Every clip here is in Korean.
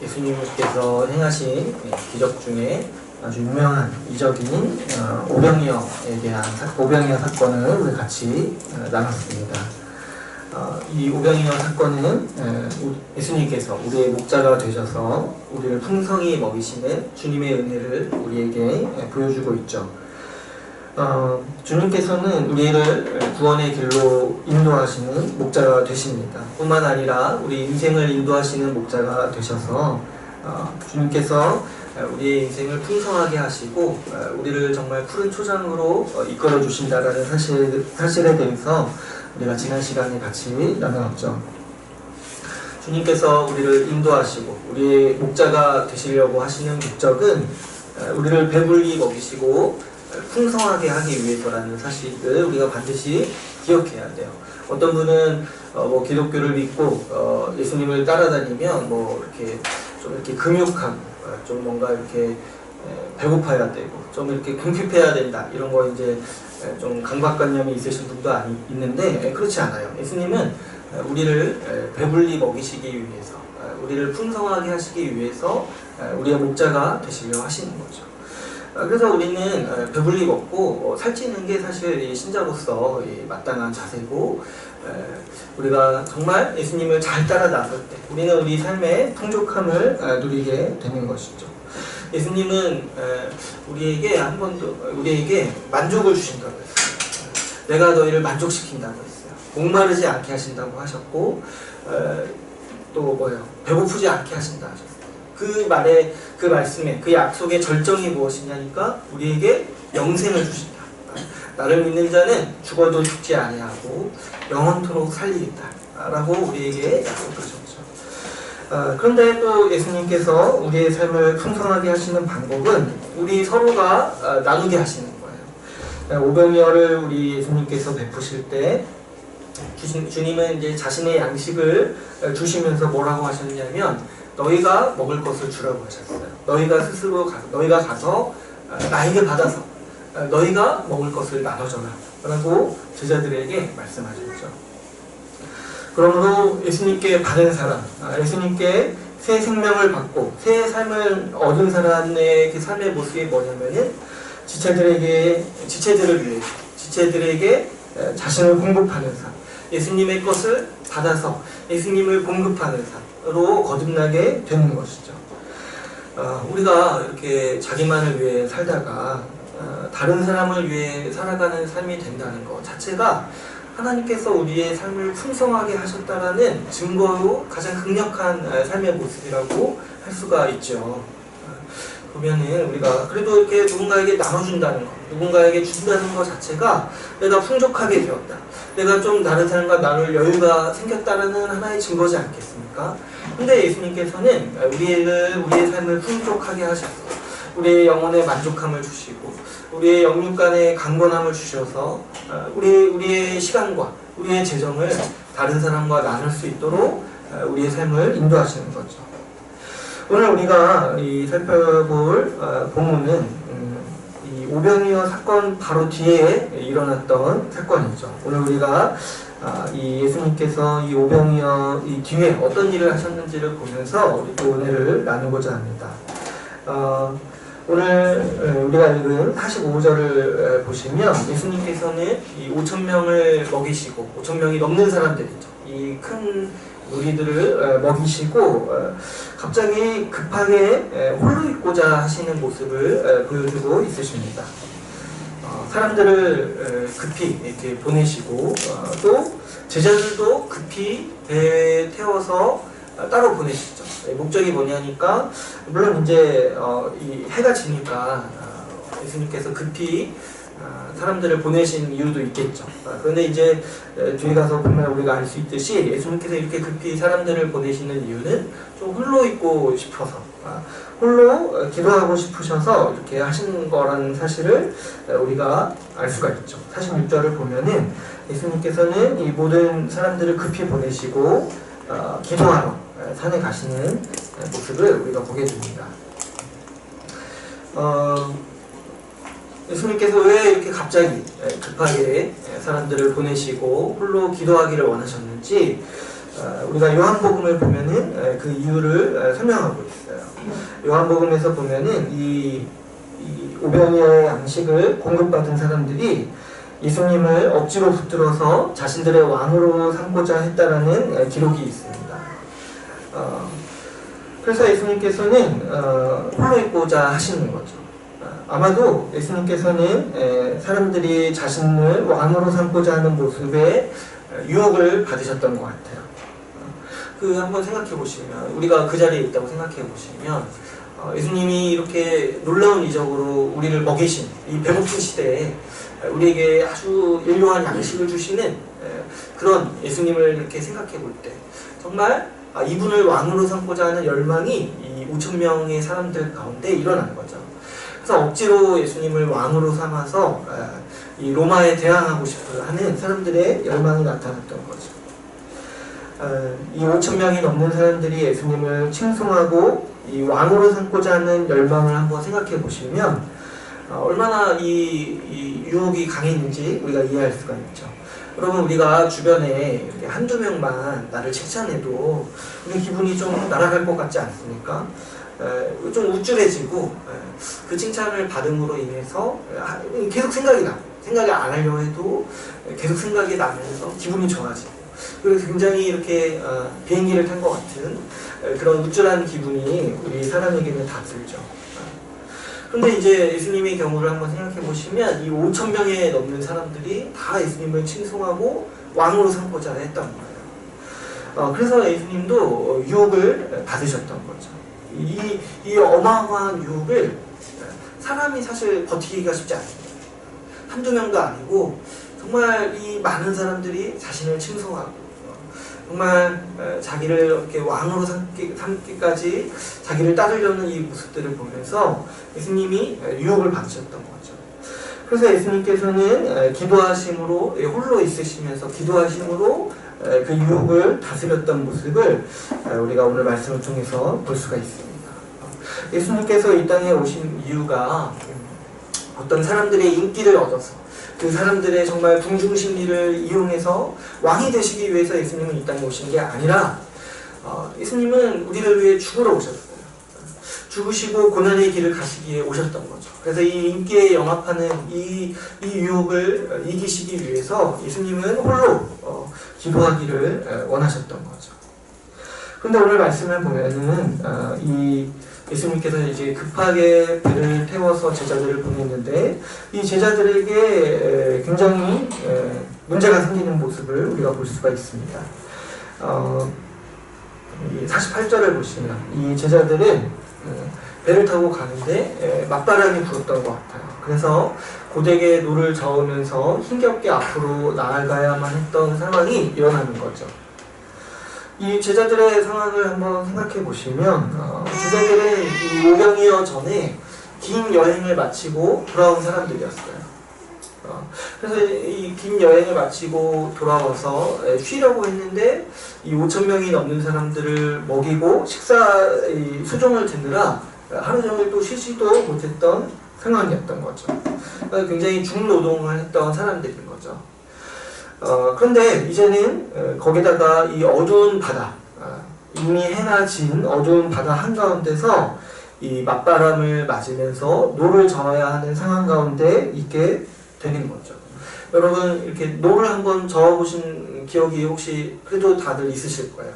예수님께서 행하신 기적 중에 아주 유명한 이적인 오병이어에 대한 오병이어 사건을 우리 같이 나눴습니다. 이 오병이어 사건은 예수님께서 우리의 목자가 되셔서 우리를 풍성히 먹이시는 주님의 은혜를 우리에게 보여주고 있죠. 주님께서는 우리를 구원의 길로 인도하시는 목자가 되십니다. 뿐만 아니라 우리 인생을 인도하시는 목자가 되셔서 주님께서 우리의 인생을 풍성하게 하시고 우리를 정말 푸른 초장으로 이끌어 주신다라는 사실에 대해서 우리가 지난 시간에 같이 나누었죠. 주님께서 우리를 인도하시고 우리의 목자가 되시려고 하시는 목적은 우리를 배불리 먹이시고 풍성하게 하기 위해서라는 사실을 우리가 반드시 기억해야 돼요. 어떤 분은 기독교를 믿고 예수님을 따라다니면 이렇게 금욕하고 좀 뭔가 이렇게 배고파야 되고 좀 이렇게 궁핍해야 된다 이런 거 이제 좀 강박관념이 있으신 분도 있는데 그렇지 않아요. 예수님은 우리를 배불리 먹이시기 위해서 우리를 풍성하게 하시기 위해서 우리의 목자가 되시려 하시는 거죠. 그래서 우리는 배불리 먹고 살찌는 게 사실 신자로서 마땅한 자세고 우리가 정말 예수님을 잘 따라 나설 때 우리는 우리 삶의 풍족함을 누리게 되는 것이죠. 예수님은 우리에게 만족을 주신다고 했어요. 내가 너희를 만족시킨다고 했어요. 목마르지 않게 하신다고 하셨고 또 배고프지 않게 하신다 하셨어요. 그 말씀에 그 약속의 절정이 무엇이냐니까 우리에게 영생을 주신다. 나를 믿는 자는 죽어도 죽지 아니하고 영원토록 살리겠다 라고 우리에게 약속하셨죠. 그런데 또 예수님께서 우리의 삶을 풍성하게 하시는 방법은 우리 서로가 나누게 하시는 거예요. 오병이어를 우리 예수님께서 베푸실 때 주님은 이제 자신의 양식을 주시면서 뭐라고 하셨냐면 너희가 먹을 것을 주라고 하셨어요. 너희가 가서 나에게 받아서 너희가 먹을 것을 나눠줘라 라고 제자들에게 말씀하셨죠. 그러므로 예수님께 받은 사람, 예수님께 새 생명을 받고 새 삶을 얻은 사람의 그 삶의 모습이 뭐냐면은 지체들에게 자신을 공급하는 삶, 예수님의 것을 받아서 예수님을 공급하는 삶으로 거듭나게 되는 것이죠. 우리가 이렇게 자기만을 위해 살다가 다른 사람을 위해 살아가는 삶이 된다는 것 자체가 하나님께서 우리의 삶을 풍성하게 하셨다라는 증거로 가장 강력한 삶의 모습이라고 할 수가 있죠. 보면은 우리가 그래도 이렇게 누군가에게 나눠준다는 것, 누군가에게 준다는 것 자체가 내가 풍족하게 되었다. 내가 좀 다른 사람과 나눌 여유가 생겼다는 하나의 증거지 않겠습니까? 근데 예수님께서는 우리의 삶을 풍족하게 하셔서 우리의 영혼에 만족함을 주시고 우리의 영육간에 강건함을 주셔서 우리의 시간과 우리의 재정을 다른 사람과 나눌 수 있도록 우리의 삶을 인도하시는 거죠. 오늘 우리가 살펴볼 본문은 이 오병이어 사건 바로 뒤에 일어났던 사건이죠. 오늘 우리가 이 예수님께서 이 오병이어 이 뒤에 어떤 일을 하셨는지를 보면서 우리 또 은혜를 나누고자 합니다. 오늘 우리가 읽은 45절을 보시면 예수님께서는 이 5,000명을 먹이시고 5,000명이 넘는 사람들이죠. 이 큰 무리들을 먹이시고 갑자기 급하게 홀로 있고자 하시는 모습을 보여주고 있으십니다. 사람들을 급히 이렇게 보내시고 또 제자들도 급히 배에 태워서 따로 보내시죠. 목적이 뭐냐니까 물론 이제 이 해가 지니까 예수님께서 급히 사람들을 보내신 이유도 있겠죠. 그런데 이제 뒤에 가서 보면 우리가 알 수 있듯이 예수님께서 이렇게 급히 사람들을 보내시는 이유는 좀 홀로 있고 싶어서 홀로 기도하고 싶으셔서 이렇게 하신 거라는 사실을 우리가 알 수가 있죠. 46절을 보면은 예수님께서는 이 모든 사람들을 급히 보내시고 기도하러 산에 가시는 모습을 우리가 보게 됩니다. 예수님께서 왜 이렇게 갑자기 급하게 사람들을 보내시고 홀로 기도하기를 원하셨는지 우리가 요한복음을 보면은 그 이유를 설명하고 있어요. 요한복음에서 보면은 이 오병이어의 양식을 공급받은 사람들이 예수님을 억지로 붙들어서 자신들의 왕으로 삼고자 했다라는 기록이 있습니다. 그래서 예수님께서는 홀로 있고자 하시는 거죠. 아마도 예수님께서는 사람들이 자신을 왕으로 삼고자 하는 모습에 유혹을 받으셨던 것 같아요. 한번 생각해 보시면, 우리가 그 자리에 있다고 생각해 보시면, 예수님이 이렇게 놀라운 이적으로 우리를 먹이신 이 배고픈 시대에 우리에게 아주 일용한 양식을 주시는 그런 예수님을 이렇게 생각해 볼 때, 정말 이분을 왕으로 삼고자 하는 열망이 이 5,000명의 사람들 가운데 일어난 거죠. 그래서 억지로 예수님을 왕으로 삼아서 이 로마에 대항하고 싶어 하는 사람들의 열망이 나타났던 거죠. 이 5,000명이 넘는 사람들이 예수님을 칭송하고 이 왕으로 삼고자 하는 열망을 한번 생각해 보시면 얼마나 이 유혹이 강했는지 우리가 이해할 수가 있죠. 여러분, 우리가 주변에 이렇게 한두 명만 나를 칭찬해도 우리 기분이 좀 날아갈 것 같지 않습니까? 좀 우쭐해지고 그 칭찬을 받음으로 인해서 계속 생각이 나고, 생각을 안 하려 해도 계속 생각이 나면서 기분이 좋아지고, 그래서 굉장히 이렇게 비행기를 탄 것 같은 그런 우쭐한 기분이 우리 사람에게는 다 들죠. 그런데 이제 예수님의 경우를 한번 생각해 보시면 이 5,000명에 넘는 사람들이 다 예수님을 칭송하고 왕으로 삼고자 했던 거예요. 그래서 예수님도 유혹을 받으셨던 거죠. 이 어마어마한 유혹을 사람이 사실 버티기가 쉽지 않습니다. 한두 명도 아니고 정말 이 많은 사람들이 자신을 칭송하고 정말 자기를 이렇게 왕으로 삼기까지 자기를 따르려는 이 모습들을 보면서 예수님이 유혹을 받으셨던 거죠. 그래서 예수님께서는 기도하심으로, 홀로 있으시면서 기도하심으로 그 유혹을 다스렸던 모습을 우리가 오늘 말씀을 통해서 볼 수가 있습니다. 예수님께서 이 땅에 오신 이유가 어떤 사람들의 인기를 얻어서 그 사람들의 정말 궁중심리를 이용해서 왕이 되시기 위해서 예수님은 이 땅에 오신 게 아니라 예수님은 우리를 위해 죽으러 오셨어요. 죽으시고 고난의 길을 가시기에 오셨던 거죠. 그래서 이 인기에 영합하는 이 유혹을 이기시기 위해서 예수님은 홀로 기도하기를 원하셨던 거죠. 그런데 오늘 말씀을 보면은 이 예수님께서 이제 급하게 배를 태워서 제자들을 보냈는데 이 제자들에게 굉장히 문제가 생기는 모습을 우리가 볼 수가 있습니다. 48절을 보시면 이 제자들은 배를 타고 가는데 맞바람이 불었던 것 같아요. 그래서 고되게 노를 저으면서 힘겹게 앞으로 나아가야만 했던 상황이 일어나는 거죠. 이 제자들의 상황을 한번 생각해 보시면 제자들은 이 오병이어 전에 긴 여행을 마치고 돌아온 사람들이었어요. 그래서 이 긴 여행을 마치고 돌아와서 쉬려고 했는데 이 5,000명이 넘는 사람들을 먹이고 수종을 듣느라 하루 종일 또 쉬지도 못했던 상황이었던 거죠. 굉장히 중노동을 했던 사람들인 거죠. 그런데 이제는 거기다가 이 어두운 바다, 이미 해나 진 어두운 바다 한가운데서 이 맞바람을 맞으면서 노를 저어야 하는 상황 가운데 있게 되는 거죠. 여러분, 이렇게 노를 한번 저어보신 기억이 혹시 그래도 다들 있으실 거예요.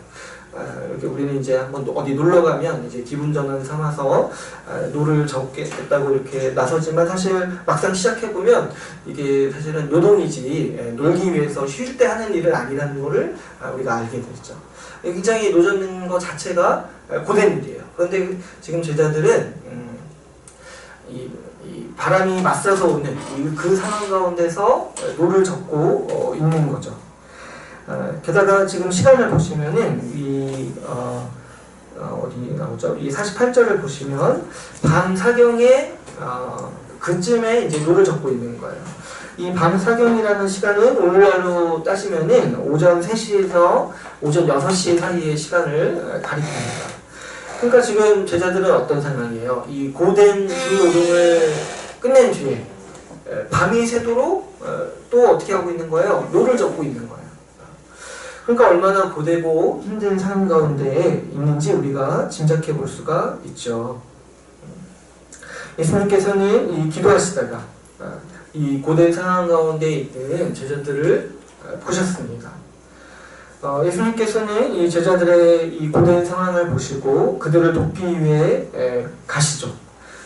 이렇게 우리는 이제 한번 어디 놀러 가면 이제 기분 전환 삼아서 노를 적겠다고 이렇게 나서지만 사실 막상 시작해 보면 이게 사실은 노동이지 놀기 위해서 쉴 때 하는 일은 아니라는 거를 우리가 알게 되죠. 굉장히 노젓는 것 자체가 고된 일이에요. 그런데 지금 제자들은 이 바람이 맞서서 오는 그 상황 가운데서 노를 젓고 있는 거죠. 게다가 지금 시간을 보시면은 어디 나오죠? 이 48절을 보시면 밤 사경에 그쯤에 이제 노를 젓고 있는 거예요. 이 밤 사경이라는 시간은 오늘날로 따지면은 오전 3시에서 오전 6시 사이의 시간을 가리킵니다. 그러니까 지금 제자들은 어떤 상황이에요? 이 고된 노동을 끝낸 뒤에 밤이 새도록 또 어떻게 하고 있는 거예요? 노를 젓고 있는 거예요. 그러니까 얼마나 고되고 힘든 삶 가운데 있는지 우리가 짐작해 볼 수가 있죠. 예수님께서는 이 기도하시다가 이 고된 상황 가운데 있는 제자들을 보셨습니다. 예수님께서는 이 제자들의 이 고된 상황을 보시고 그들을 돕기 위해 가시죠.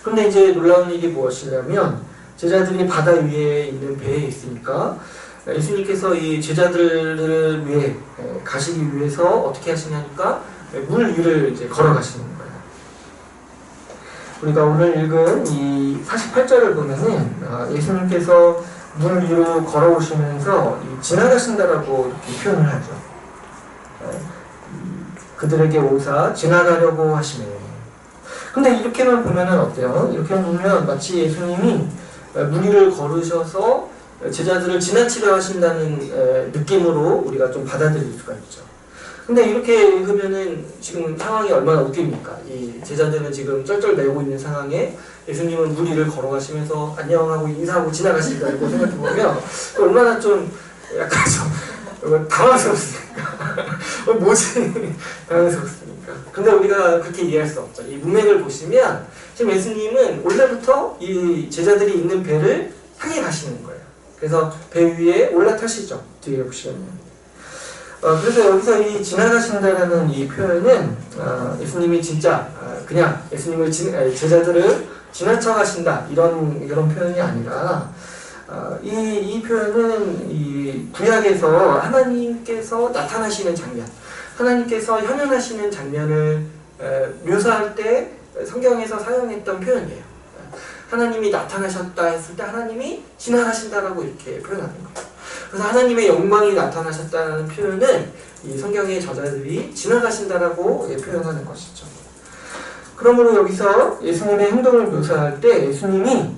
그런데 이제 놀라운 일이 무엇이냐면 제자들이 바다 위에 있는 배에 있으니까 예수님께서 이 제자들을 위해 가시기 위해서 어떻게 하시냐니까 물 위를 이제 걸어가시는 거예요. 우리가 오늘 읽은 이 48절을 보면은 예수님께서 물 위로 걸어오시면서 지나가신다라고 이렇게 표현을 하죠. 그들에게 오사 지나가려고 하시네. 근데 이렇게만 보면은 어때요? 이렇게만 보면 마치 예수님이 물 위를 걸으셔서 제자들을 지나치려 하신다는 느낌으로 우리가 좀 받아들일 수가 있죠. 근데 이렇게 읽으면은 지금 상황이 얼마나 웃깁니까? 이 제자들은 지금 쩔쩔매고 있는 상황에 예수님은 물 위를 걸어가시면서 안녕하고 인사하고 지나가시다고 생각해보면 얼마나 좀 약간 좀 당황스럽습니까? 뭐지? 당황스럽습니까? 근데 우리가 그렇게 이해할 수 없죠. 이 문맥을 보시면 지금 예수님은 원래부터 이 제자들이 있는 배를 향해 가시는 거예요. 그래서 배 위에 올라타시죠. 뒤에 보시면. 그래서 여기서 이 지나가신다라는 이 표현은 예수님이 진짜 그냥 예수님을 제자들을 지나쳐 가신다 이런 표현이 아니라 이 표현은 이 구약에서 하나님께서 나타나시는 장면, 하나님께서 현현하시는 장면을 묘사할 때 성경에서 사용했던 표현이에요. 하나님이 나타나셨다 했을 때 하나님이 지나가신다라고 이렇게 표현하는 거예요. 그래서 하나님의 영광이 나타나셨다는 표현은 이 성경의 저자들이 지나가신다라고 표현하는 것이죠. 그러므로 여기서 예수님의 행동을 묘사할 때 예수님이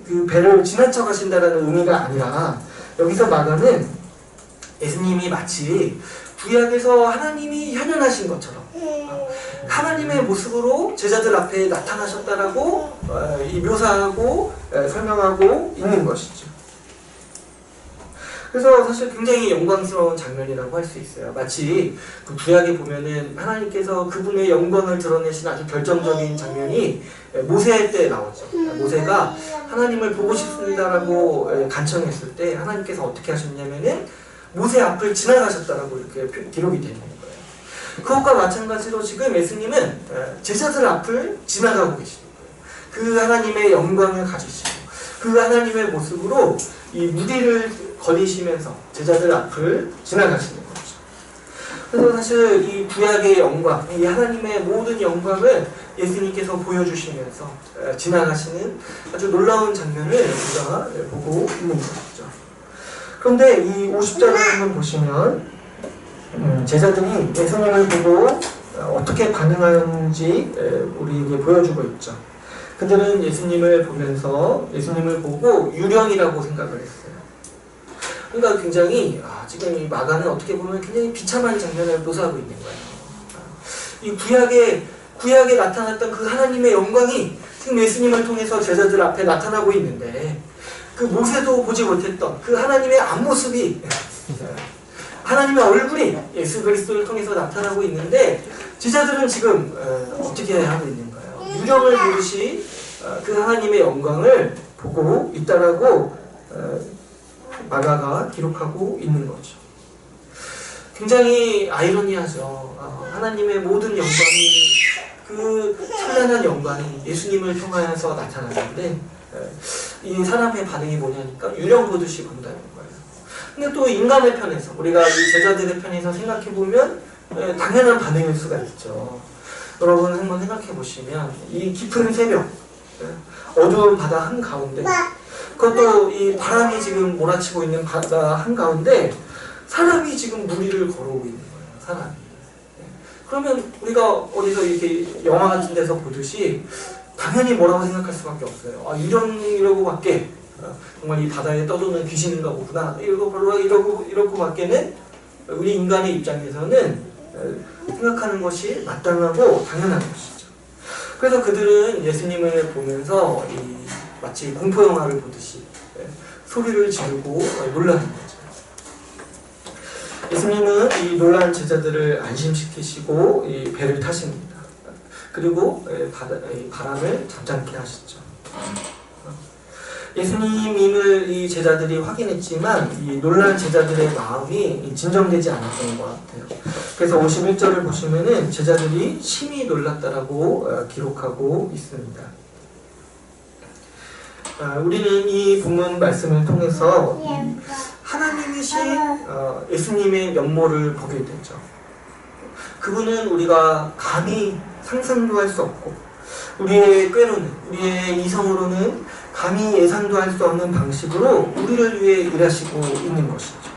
그 배를 지나쳐 가신다라는 의미가 아니라 여기서 말하는 예수님이 마치 구약에서 하나님이 현현하신 것처럼 하나님의 모습으로 제자들 앞에 나타나셨다라고 묘사하고 설명하고 있는 것이죠. 그래서 사실 굉장히 영광스러운 장면이라고 할 수 있어요. 마치 그 구약에 보면은 하나님께서 그분의 영광을 드러내신 아주 결정적인 장면이 모세 때 나오죠. 모세가 하나님을 보고 싶습니다라고 간청했을 때 하나님께서 어떻게 하셨냐면은 모세 앞을 지나가셨다라고 이렇게 기록이 되는 거예요. 그것과 마찬가지로 지금 예수님은 제자들 앞을 지나가고 계시는 거예요. 그 하나님의 영광을 가지시고 그 하나님의 모습으로 이 무리를 거니시면서 제자들 앞을 지나가시는 거죠. 그래서 사실 이 구약의 영광, 이 하나님의 모든 영광을 예수님께서 보여주시면서 지나가시는 아주 놀라운 장면을 우리가 보고 있는 것이죠. 그런데 이 50절을 한번 보시면 제자들이 예수님을 보고 어떻게 반응하는지 우리에게 보여주고 있죠. 그들은 예수님을 보면서 예수님을 보고 유령이라고 생각을 했어요. 그러니까 굉장히 지금 이 마가는 어떻게 보면 굉장히 비참한 장면을 묘사하고 있는 거예요. 이 구약에 나타났던 그 하나님의 영광이 지금 예수님을 통해서 제자들 앞에 나타나고 있는데 그 모세도 보지 못했던 그 하나님의 앞모습이 하나님의 얼굴이 예수 그리스도를 통해서 나타나고 있는데 제자들은 지금 어떻게 하고 있는가요? 유령을 보듯이 그 하나님의 영광을 보고 있다라고 마가가 기록하고 있는 거죠. 굉장히 아이러니하죠. 하나님의 모든 영광이 그 찬란한 영광이 예수님을 통하여서 나타나는데 이 사람의 반응이 뭐냐니까 유령 보듯이 본다는 거예요. 근데 또 인간의 편에서 우리가 이 제자들의 편에서 생각해보면 당연한 반응일 수가 있죠. 여러분 한번 생각해보시면 이 깊은 새벽 어두운 바다 한가운데 그것도 이 바람이 지금 몰아치고 있는 바다 한가운데 사람이 지금 물 위를 걸어오고 있는 거예요. 사람이. 그러면 우리가 어디서 이렇게 영화 같은 데서 보듯이 당연히 뭐라고 생각할 수밖에 없어요. 이러고밖에 정말 이 바다에 떠도는 귀신인가 보구나. 이러고밖에는 우리 인간의 입장에서는 생각하는 것이 마땅하고 당연한 것이죠. 그래서 그들은 예수님을 보면서 마치 공포 영화를 보듯이 소리를 지르고 놀라는 거죠. 예수님은 이 놀란 제자들을 안심시키시고 이 배를 타십니다. 그리고 바람을 잠잠케 하시죠. 예수님임을 이 제자들이 확인했지만 이 놀란 제자들의 마음이 진정되지 않았던 것 같아요. 그래서 51절을 보시면은 제자들이 심히 놀랐다라고 기록하고 있습니다. 우리는 이 본문 말씀을 통해서 하나님이신 예수님의 면모를 보게 되죠. 그분은 우리가 감히 상상도 할 수 없고 우리의 꾀로는, 우리의 이성으로는 감히 예상도 할 수 없는 방식으로 우리를 위해 일하시고 있는 것이죠.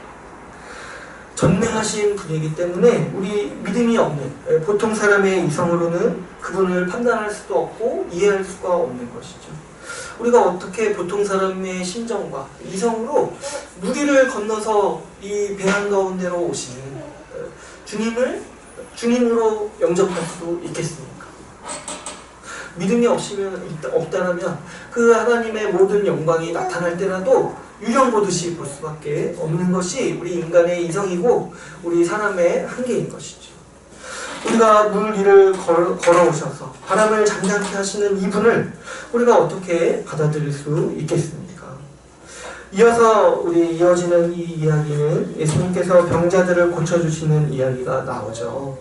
전능하신 분이기 때문에 우리 믿음이 없는 보통 사람의 이성으로는 그분을 판단할 수도 없고 이해할 수가 없는 것이죠. 우리가 어떻게 보통 사람의 심정과 이성으로 무리를 건너서 이 배 한가운데로 오시는 주님을 주님으로 영접할 수 있겠습니까? 믿음이 없다면 그 하나님의 모든 영광이 나타날 때라도 유령 보듯이 볼 수밖에 없는 것이 우리 인간의 이성이고 우리 사람의 한계인 것이죠. 우리가 물 위를 걸어오셔서 바람을 잠잠케 하시는 이분을 우리가 어떻게 받아들일 수 있겠습니까? 이어서 우리 이어지는 이 이야기는 예수님께서 병자들을 고쳐주시는 이야기가 나오죠.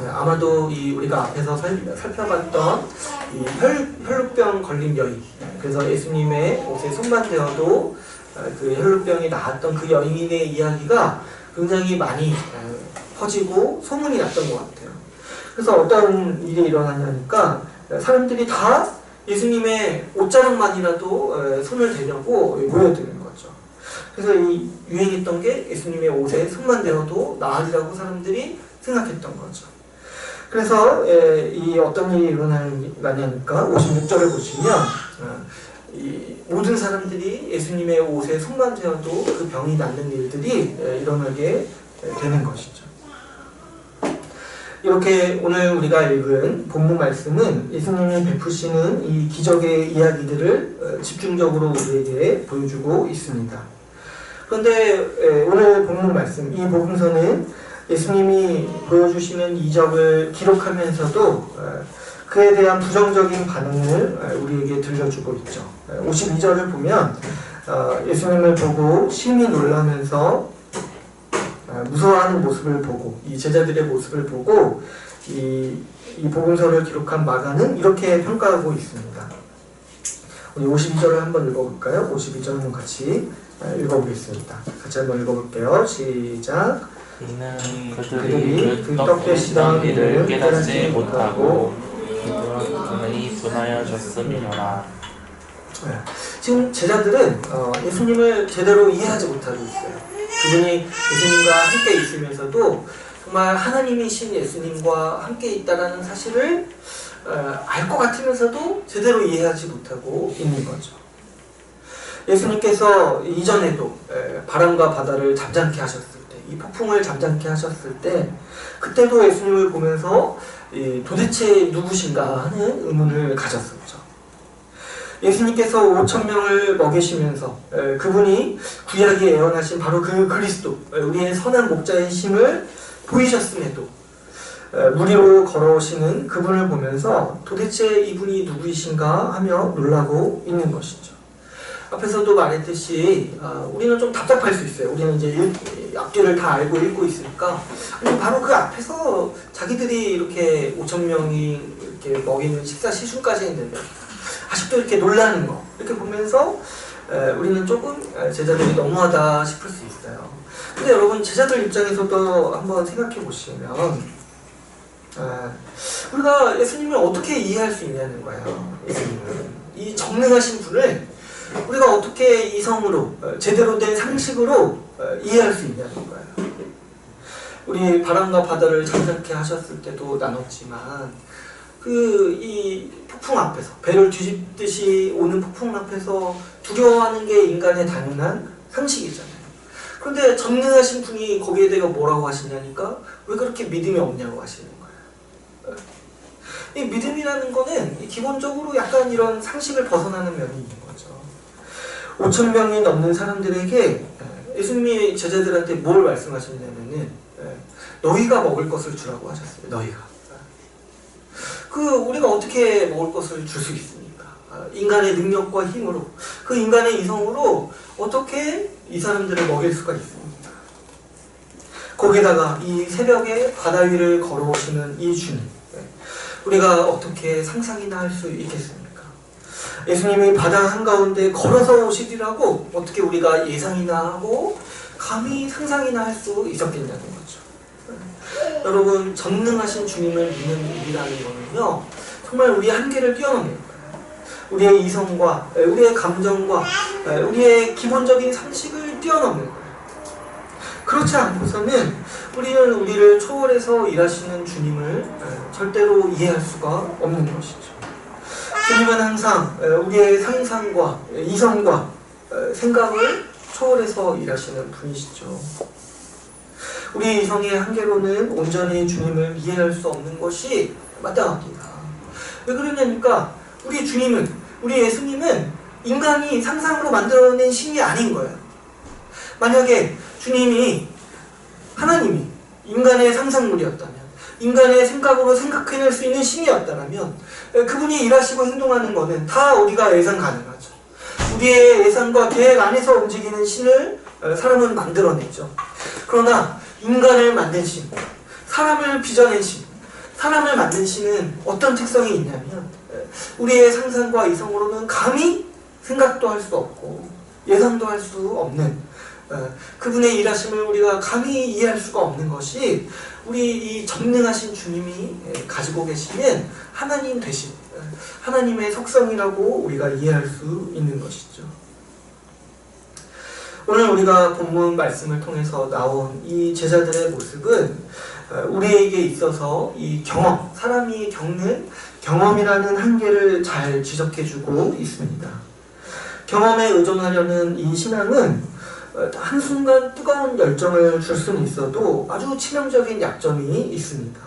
아마도 우리가 앞에서 살펴봤던 이 혈루병 걸린 여인, 그래서 예수님의 옷에 손만 대어도 그 혈루병이 나았던 그 여인의 이야기가 굉장히 많이 퍼지고 소문이 났던 것 같아요. 그래서 어떤 일이 일어나냐니까 사람들이 다 예수님의 옷자락만이라도 손을 대려고 모여드는 거죠. 그래서 이 유행했던 게 예수님의 옷에 손만 대어도 나으리라고 사람들이 생각했던 거죠. 그래서 이 어떤 일이 일어나냐니까 56절을 보시면 이 모든 사람들이 예수님의 옷에 손만 대어도 그 병이 낫는 일들이 일어나게 되는 것이죠. 이렇게 오늘 우리가 읽은 본문 말씀은 예수님이 베푸시는 이 기적의 이야기들을 집중적으로 우리에게 보여주고 있습니다. 그런데 오늘 본문 말씀, 이 복음서는 예수님이 보여주시는 이적을 기록하면서도 그에 대한 부정적인 반응을 우리에게 들려주고 있죠. 52절을 보면 예수님을 보고 심히 놀라면서 무서워하는 모습을 보고 이 제자들의 모습을 보고 이 복음서를 기록한 마가는 이렇게 평가하고 있습니다. 우리 52절을 한번 읽어볼까요? 52절은 같이 읽어보겠습니다. 같이 한번 읽어볼게요. 시작. 이는 그들이 그 떡되시던 이를 깨닫지 못하고 그분이 분하여졌음이니라. 지금 제자들은 예수님을 제대로 이해하지 못하고 있어요. 그분이 예수님과 함께 있으면서도 정말 하나님이신 예수님과 함께 있다는 사실을 알 것 같으면서도 제대로 이해하지 못하고 있는 거죠. 예수님께서 이전에도 바람과 바다를 잠잠케 하셨을 때, 이 폭풍을 잠잠케 하셨을 때, 그때도 예수님을 보면서 도대체 누구신가 하는 의문을 가졌었죠. 예수님께서 5,000명을 먹이시면서 그분이 구약에 예언하신 바로 그 그리스도, 우리의 선한 목자이심을 보이셨음에도 무리로 걸어오시는 그분을 보면서 도대체 이분이 누구이신가 하며 놀라고 있는 것이죠. 앞에서도 말했듯이 우리는 좀 답답할 수 있어요. 우리는 이제 앞뒤를 다 알고 읽고 있으니까. 근데 바로 그 앞에서 자기들이 이렇게 5,000명이 이렇게 먹이는 식사 시술까지 했는데 아직도 이렇게 놀라는 거, 이렇게 보면서 우리는 조금 제자들이 너무하다 싶을 수 있어요. 근데 여러분, 제자들 입장에서도 한번 생각해 보시면 우리가 예수님을 어떻게 이해할 수 있냐는 거예요. 예수님은 이 전능하신 분을 우리가 어떻게 이성으로 제대로 된 상식으로 이해할 수 있냐는 거예요. 우리 바람과 바다를 잠잠케 하셨을 때도 나눴지만 이 폭풍 앞에서, 배를 뒤집듯이 오는 폭풍 앞에서 두려워하는 게 인간의 당연한 상식이잖아요. 그런데 전능하신 분이 거기에 대해 뭐라고 하시냐니까 왜 그렇게 믿음이 없냐고 하시는 거예요. 이 믿음이라는 거는 기본적으로 약간 이런 상식을 벗어나는 면이 있는 거죠. 5,000명이 넘는 사람들에게 예수님이 제자들한테 뭘 말씀하셨냐면은 너희가 먹을 것을 주라고 하셨어요. 너희가. 우리가 어떻게 먹을 것을 줄 수 있습니까? 인간의 능력과 힘으로, 그 인간의 이성으로 어떻게 이 사람들을 먹일 수가 있습니까? 거기다가 이 새벽에 바다 위를 걸어오시는 이 주님, 우리가 어떻게 상상이나 할 수 있겠습니까? 예수님이 바다 한가운데 걸어서 오시리라고 어떻게 우리가 예상이나 하고 감히 상상이나 할 수 있었겠냐는 거죠. 여러분, 전능하신 주님을 믿는 일이라는 거는요, 정말 우리의 한계를 뛰어넘는 거예요. 우리의 이성과 우리의 감정과 우리의 기본적인 상식을 뛰어넘는 거예요. 그렇지 않고서는 우리는 우리를 초월해서 일하시는 주님을 절대로 이해할 수가 없는 것이죠. 주님은 항상 우리의 상상과 이성과 생각을 초월해서 일하시는 분이시죠. 우리 이성의 한계로는 온전히 주님을 이해할 수 없는 것이 마땅합니다. 왜 그러냐니까 우리 주님은, 우리 예수님은 인간이 상상으로 만들어낸 신이 아닌 거예요. 만약에 주님이, 하나님이 인간의 상상물이었다면, 인간의 생각으로 생각해낼 수 있는 신이었다면 그분이 일하시고 행동하는 것은 다 우리가 예상 가능하죠. 우리의 예상과 계획 안에서 움직이는 신을 사람은 만들어내죠. 그러나 인간을 만든 신, 사람을 빚어낸 신, 사람을 만든 신은 어떤 특성이 있냐면 우리의 상상과 이성으로는 감히 생각도 할 수 없고 예상도 할 수 없는 그분의 일하심을 우리가 감히 이해할 수가 없는 것이 우리 이 전능하신 주님이 가지고 계시는 하나님 되신 하나님의 속성이라고 우리가 이해할 수 있는 것이죠. 오늘 우리가 본문 말씀을 통해서 나온 이 제자들의 모습은 우리에게 있어서 이 경험, 사람이 겪는 경험이라는 한계를 잘 지적해주고 있습니다. 경험에 의존하려는 이 신앙은 한순간 뜨거운 열정을 줄 수는 있어도 아주 치명적인 약점이 있습니다.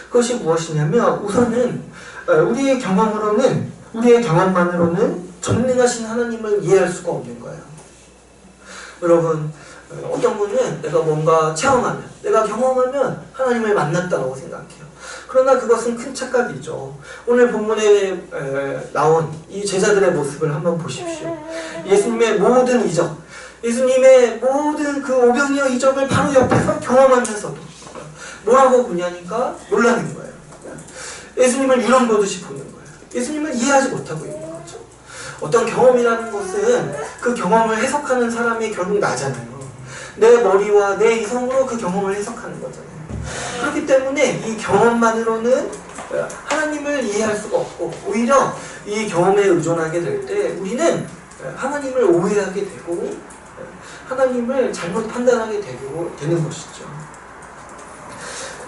그것이 무엇이냐면 우선은 우리의 경험으로는, 우리의 경험만으로는 전능하신 하나님을 이해할 수가 없는 거예요. 여러분, 어떤 분은 내가 뭔가 체험하면, 내가 경험하면 하나님을 만났다고 생각해요. 그러나 그것은 큰 착각이죠. 오늘 본문에 나온 이 제자들의 모습을 한번 보십시오. 예수님의 모든 이적, 예수님의 모든 그 오병이어 이적을 바로 옆에서 경험하면서도 뭐라고 보냐니까 놀라는 거예요. 예수님을 유령 보듯이 보는 거예요. 예수님을 이해하지 못하고 있는 거죠. 어떤 경험이라는 것은 그 경험을 해석하는 사람이 결국 나잖아요. 내 머리와 내 이성으로 그 경험을 해석하는 거잖아요. 그렇기 때문에 이 경험만으로는 하나님을 이해할 수가 없고 오히려 이 경험에 의존하게 될 때 우리는 하나님을 오해하게 되고 하나님을 잘못 판단하게 되는 것이죠.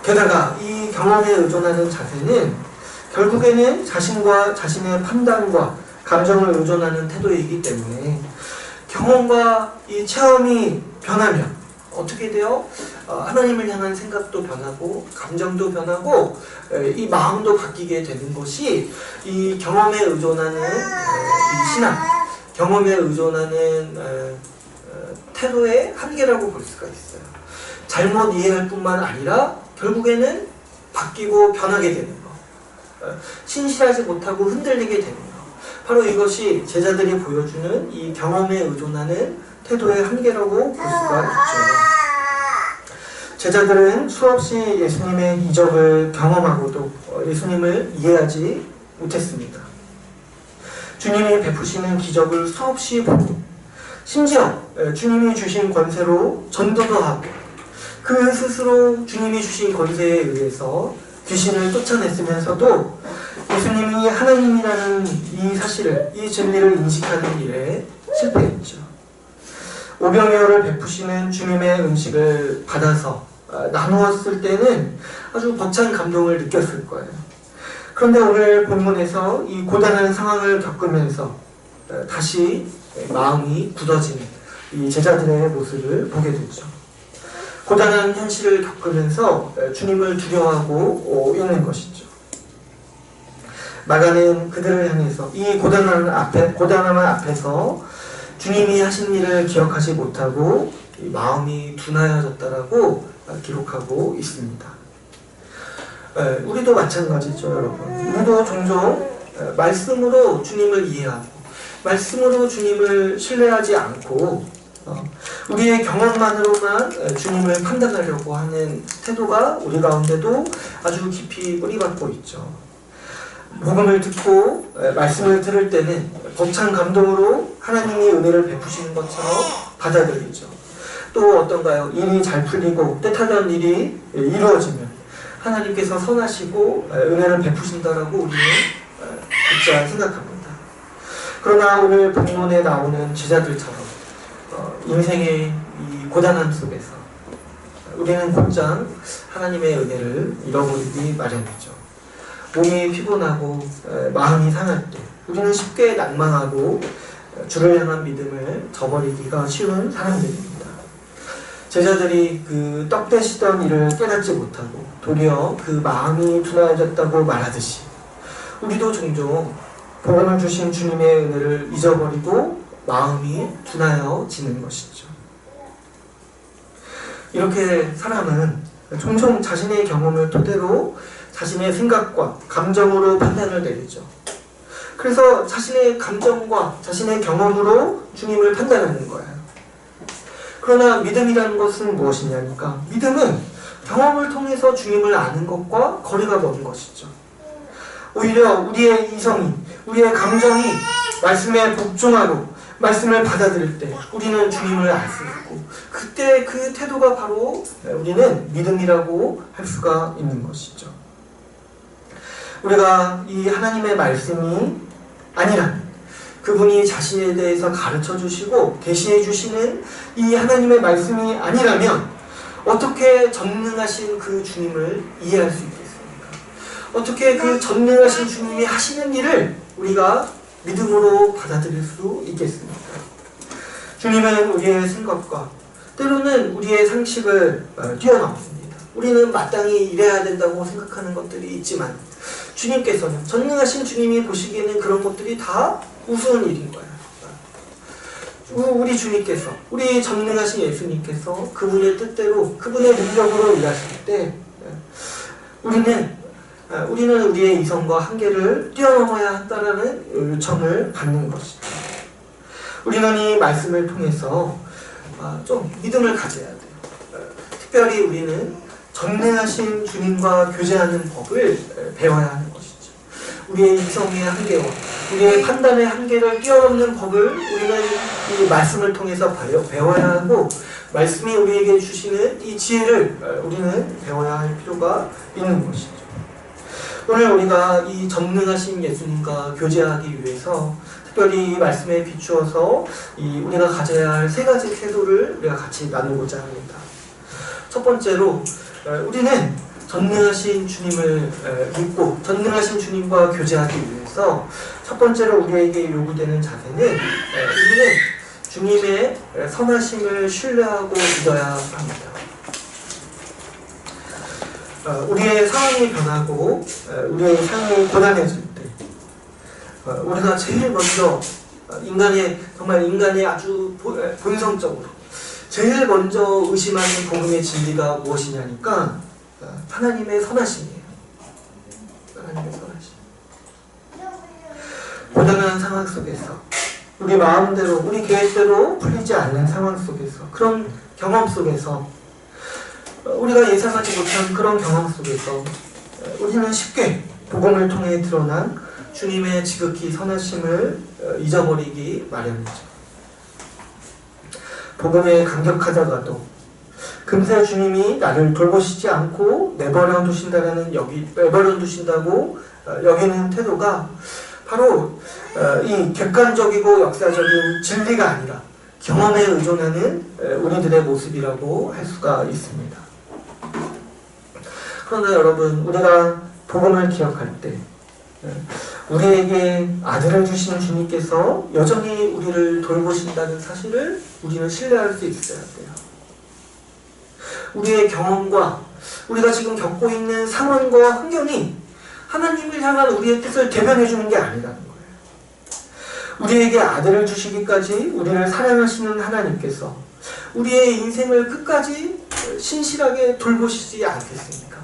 게다가 이 경험에 의존하는 자세는 결국에는 자신과 자신의 판단과 감정을 의존하는 태도이기 때문에 경험과 이 체험이 변하면 어떻게 돼요? 하나님을 향한 생각도 변하고 감정도 변하고 이 마음도 바뀌게 되는 것이 이 경험에 의존하는 이 신앙, 경험에 의존하는 태도의 한계라고 볼 수가 있어요. 잘못 이해할 뿐만 아니라 결국에는 바뀌고 변하게 되는 것, 신실하지 못하고 흔들리게 되는 것, 바로 이것이 제자들이 보여주는 이 경험에 의존하는 태도의 한계라고 볼 수가 있죠. 제자들은 수없이 예수님의 이적을 경험하고도 예수님을 이해하지 못했습니다. 주님이 베푸시는 기적을 수없이 보고 심지어 주님이 주신 권세로 전도도 하고 그 스스로 주님이 주신 권세에 의해서 귀신을 쫓아냈으면서도 예수님이 하나님이라는 이 사실을, 이 진리를 인식하는 일에 실패했죠. 오병이어를 베푸시는 주님의 음식을 받아서 나누었을 때는 아주 벅찬 감동을 느꼈을 거예요. 그런데 오늘 본문에서 이 고단한 상황을 겪으면서 다시 마음이 굳어지는 이 제자들의 모습을 보게 되죠. 고단한 현실을 겪으면서 주님을 두려워하고 있는 것이죠. 마가는 그들을 향해서 이 고단함 앞에서 주님이 하신 일을 기억하지 못하고 이 마음이 둔하여졌다라고 기록하고 있습니다. 우리도 마찬가지죠, 여러분. 우리도 종종 말씀으로 주님을 이해하고 말씀으로 주님을 신뢰하지 않고 우리의 경험만으로만 주님을 판단하려고 하는 태도가 우리 가운데도 아주 깊이 뿌리박고 있죠. 복음을 듣고 말씀을 들을 때는 벅찬 감동으로 하나님이 은혜를 베푸시는 것처럼 받아들이죠. 또 어떤가요? 일이 잘 풀리고 뜻하던 일이 이루어지면 하나님께서 선하시고 은혜를 베푸신다라고 우리는 듣자 생각합니다. 그러나 오늘 본문에 나오는 제자들처럼 인생의 이 고단함 속에서 우리는 곧장 하나님의 은혜를 잃어버리기 마련이죠. 몸이 피곤하고 마음이 상할 때 우리는 쉽게 낭망하고 주를 향한 믿음을 저버리기가 쉬운 사람들입니다. 제자들이 그 떡되시던 일을 깨닫지 못하고 도리어 그 마음이 둔하여졌다고 말하듯이 우리도 종종 복음을 주신 주님의 은혜를 잊어버리고 마음이 둔하여지는 것이죠. 이렇게 사람은 종종 자신의 경험을 토대로 자신의 생각과 감정으로 판단을 내리죠. 그래서 자신의 감정과 자신의 경험으로 주님을 판단하는 거예요. 그러나 믿음이라는 것은 무엇이냐니까? 믿음은 경험을 통해서 주님을 아는 것과 거리가 먼 것이죠. 오히려 우리의 이성이, 우리의 감정이 말씀에 복종하고 말씀을 받아들일 때 우리는 주님을 알 수 있고 그때 그 태도가 바로 우리는 믿음이라고 할 수가 있는 것이죠. 우리가 이 하나님의 말씀이 아니라면 그분이 자신에 대해서 가르쳐 주시고 계시해 주시는 이 하나님의 말씀이 아니라면 어떻게 전능하신 그 주님을 이해할 수 있겠습니까? 어떻게 그 전능하신 주님이 하시는 일을 우리가 믿음으로 받아들일 수 있겠습니까? 주님은 우리의 생각과 때로는 우리의 상식을 뛰어넘습니다. 우리는 마땅히 이래야 된다고 생각하는 것들이 있지만 주님께서는 전능하신 주님이 보시기에는 그런 것들이 다 우스운 일인 거예요. 우리 주님께서, 우리 전능하신 예수님께서 그분의 뜻대로, 그분의 능력으로 일하실 때 우리는 우리의 이성과 한계를 뛰어넘어야 한다는 요청을 받는 것이죠. 우리는 이 말씀을 통해서 좀 믿음을 가져야 돼요. 특별히 우리는 전능하신 주님과 교제하는 법을 배워야 하는 것이죠. 우리의 이성의 한계와 우리의 판단의 한계를 뛰어넘는 법을 우리는 이 말씀을 통해서 배워야 하고 말씀이 우리에게 주시는 이 지혜를 우리는 배워야 할 필요가 있는 것이죠. 오늘 우리가 이 전능하신 예수님과 교제하기 위해서 특별히 이 말씀에 비추어서 우리가 가져야 할 세 가지 태도를 우리가 같이 나누고자 합니다. 첫 번째로 우리는 전능하신 주님을 믿고 전능하신 주님과 교제하기 위해서 첫 번째로 우리에게 요구되는 자세는 우리는 주님의 선하심을 신뢰하고 믿어야 합니다. 우리의 상황이 변하고 우리의 삶이 고단해질 때 우리가 제일 먼저 인간의 아주 본성적으로 제일 먼저 의심하는 복음의 진리가 무엇이냐니까 하나님의 선하심이에요. 하나님의 선하심. 고단한 상황 속에서 우리 마음대로 우리 계획대로 풀리지 않는 상황 속에서 그런 경험 속에서 우리가 예상하지 못한 그런 경험 속에서 우리는 쉽게 복음을 통해 드러난 주님의 지극히 선하심을 잊어버리기 마련이죠. 복음에 감격하다가도 금세 주님이 나를 돌보시지 않고 내버려 두신다고 여기는 태도가 바로 이 객관적이고 역사적인 진리가 아니라 경험에 의존하는 우리들의 모습이라고 할 수가 있습니다. 그러나 여러분, 우리가 복음을 기억할 때 우리에게 아들을 주신 주님께서 여전히 우리를 돌보신다는 사실을 우리는 신뢰할 수 있어야 돼요. 우리의 경험과 우리가 지금 겪고 있는 상황과 환경이 하나님을 향한 우리의 뜻을 대변해 주는 게 아니라는 거예요. 우리에게 아들을 주시기까지 우리를 사랑하시는 하나님께서 우리의 인생을 끝까지 신실하게 돌보시지 않겠습니까?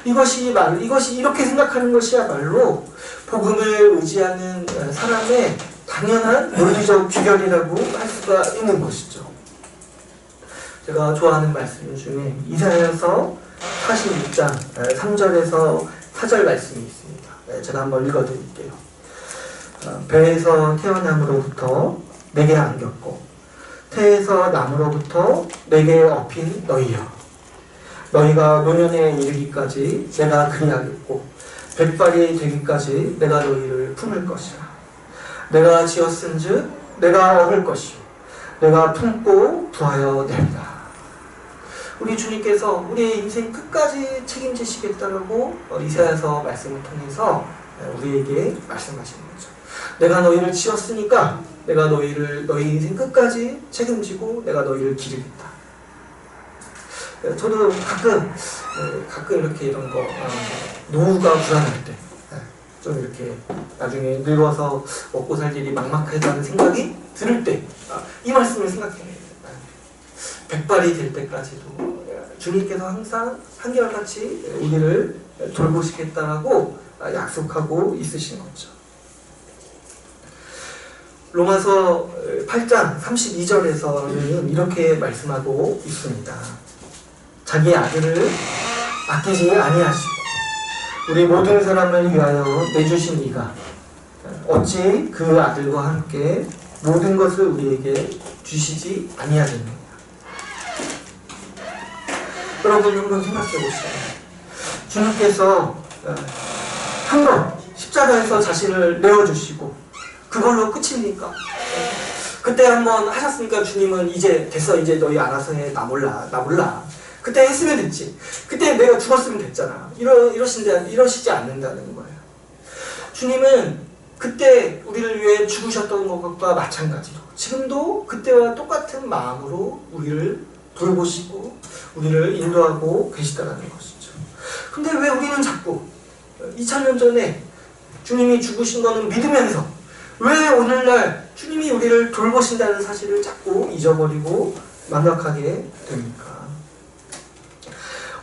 이것이 이렇게 생각하는 것이야말로 복음을 의지하는 사람의 당연한 논리적 규결이라고 할 수가 있는 것이죠. 제가 좋아하는 말씀 중에 이사야서 46장 3절에서 4절 말씀이 있습니다. 제가 한번 읽어드릴게요. 배에서 태어남으로부터 내게 안겼고 태에서 남으로부터 내게 업힌 너희여, 너희가 노년에 이르기까지 내가 그리하겠고 백발이 되기까지 내가 너희를 품을 것이라. 내가 지었은즉 내가 얻을 것이요 내가 품고 부하여 낸다. 우리 주님께서 우리의 인생 끝까지 책임지시겠다라고 이사야서 말씀을 통해서 우리에게 말씀하시는 거죠. 내가 너희를 지었으니까 내가 너희 인생 끝까지 책임지고 내가 너희를 기르겠다. 저도 가끔 이렇게 이런 거 노후가 불안할 때 좀 이렇게 나중에 늙어서 먹고 살 일이 막막하다는 생각이 들을 때 이 말씀을 생각해요. 백발이 될 때까지도 주님께서 항상 한결같이 우리를 돌보시겠다라고 약속하고 있으신 거죠. 로마서 8장 32절에서는 이렇게 말씀하고 있습니다. 자기 아들을 아끼지 아니하시고 우리 모든 사람을 위하여 내주신 이가 어찌 그 아들과 함께 모든 것을 우리에게 주시지 아니하겠느냐. 여러분 한번 생각해 보시죠. 주님께서 한 번 십자가에서 자신을 내어주시고 그걸로 끝입니까? 그때 한번 하셨으니까 주님은 이제 됐어, 이제 너희 알아서 해, 나 몰라. 그때 했으면 됐지. 그때 내가 죽었으면 됐잖아. 이러시지 않는다는 거예요. 주님은 그때 우리를 위해 죽으셨던 것과 마찬가지로 지금도 그때와 똑같은 마음으로 우리를 돌보시고 우리를 인도하고 계시다는 것이죠. 근데 왜 우리는 자꾸 2000년 전에 주님이 죽으신 거는 믿으면서 왜 오늘날 주님이 우리를 돌보신다는 사실을 자꾸 잊어버리고 망각하게 됩니까?